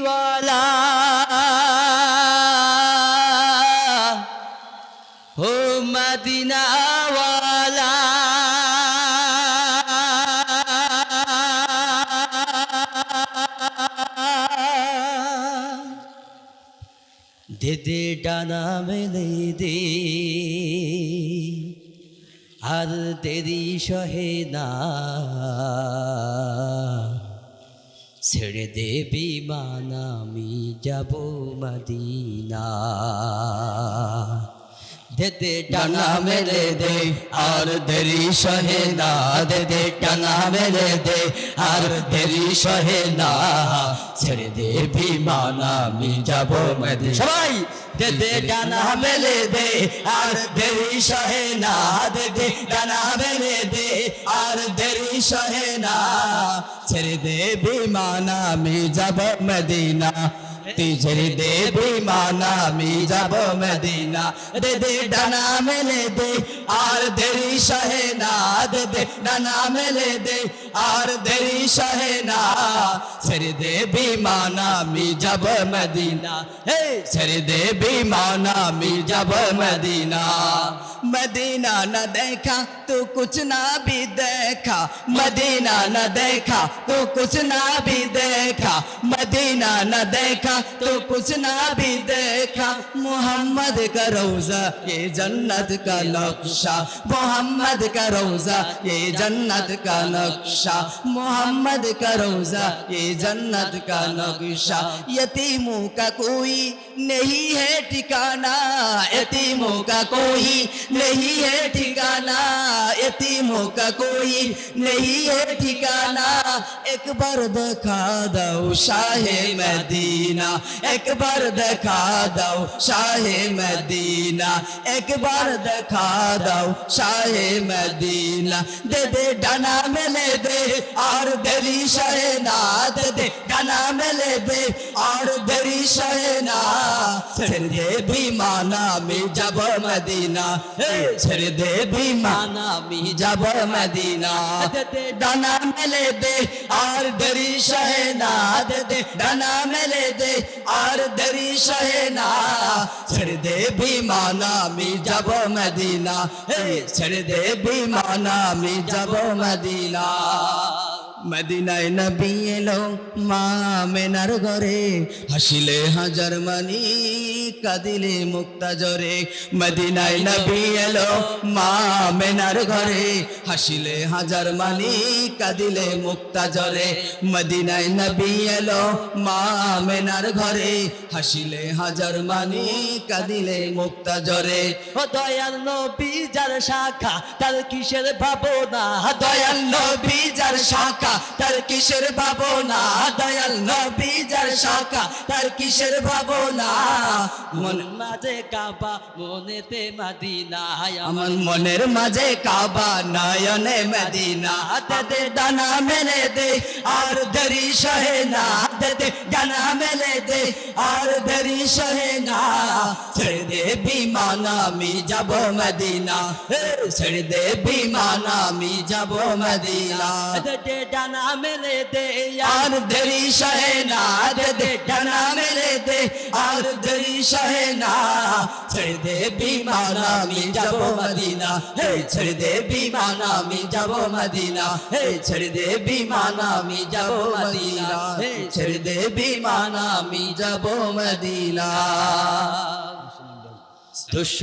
वाला हो मदीना वाला दे दे डाना मेले दे আর দেরি সহে না ছেড়ে দে বিমান আমি যাব মদিনা দে দে ডানা মেলে দে আর দেরি সহে না দে দে ডানা মেলে দে আর দেরি সহে না ছেড়ে দে বিমান আমি যাব মদিনা সবাই দে দে ডানা মেলে দে আর দেরি সহে না দে দে ডানা মেলে দে আর দেরি সহে না ছেড়ে দে বিমান আমি যাব মদিনা ছেড়ে দে বিমান আমি যাব মদিনা দে দে ডানা মেলে দে আর দেরি সহে না দে দে ডানা মেলে দে আর দেরি সহে না ছেড়ে দে বিমান আমি যাব মদিনা হে ছেড়ে দে বিমান আমি যাব मदीना मदीना न देखा तो कुछ ना भी देखा मदीना न देखा तो कुछ ना भी देखा मदीना न देखा तो कुछ ना भी देखा मोहम्मद का रोजा ये जन्नत का नक्शा मोहम्मद का रोजा ये जन्नत का नक्शा मोहम्मद का रोजा ये जन्नत का नक्शा यतीमों का कोई नहीं है ठिकाना यतीमों का कोई नहीं है ठिकाना यतीमों का कोई नहीं है ठिकाना एक बार दिखा दो शाहे मदीना एक बार दिखा दो शाहे मदीना एक बार दिखा दो शाहे मदीना दे दे डाना मेले दे और देरी शहे ना दे दे डाना मेले दे और देरी शहे ना ছেড়ে দে বিমান আমি যাব মদিনা ছেড়ে দে বিমান আমি যাব মদিনা দে দে ডানা মেলে দে আর দেরি সহে না দে দে ডানা মেলে দে আর দেরি সহে না ছেড়ে দে বিমান আমি যাব মদিনা ছেড়ে দে বিমান আমি যাব মদিনা মদিনায় নবী এলো মা মেনার ঘরে হাসিলে হাজার মানি কাঁদিলে মুক্তা জরে মদিনায় নবী এলো মা মেনার ঘরে হাসিলে হাজার মানি কাঁদিলে মুক্তা জরে মদিনায় নবী এলো মা মেনার ঘরে হাসিলে হাজার মানি কাঁদিলে মুক্তা জরে ও দয়াল নবী যার শাখা তার কিসের ভাবনা দয়াল নবী যার শাখা তার কিসের ভাবনা দয়াল নবী যার শাখা তার কিসের ভাবনা মন মাঝে কাবা মনেতে মদিনা আমার মনের মাঝে কাবা নয়নে মদিনা দে দে ডানা মেলে দে আর দেরি সহে না দে দে ডানা মেলে দে আর দেরি সহে না ছেড়ে দে বিমান আমি যাব মদিনা ছেড়ে দে বিমান আমি যাব মদিনা দে দে ডানা মেলে দে আর দেরি সহে না দে দে ডানা মেলে দে আর দেরি সহে না ছেড়ে দে বিমান আমি যাব মদিনা ছেড়ে দে বিমান আমি যাব মদিনা ছেড়ে দে বিমান আমি যাব মদিনা ছেড়ে দে বিমান আমি যাব মদিনা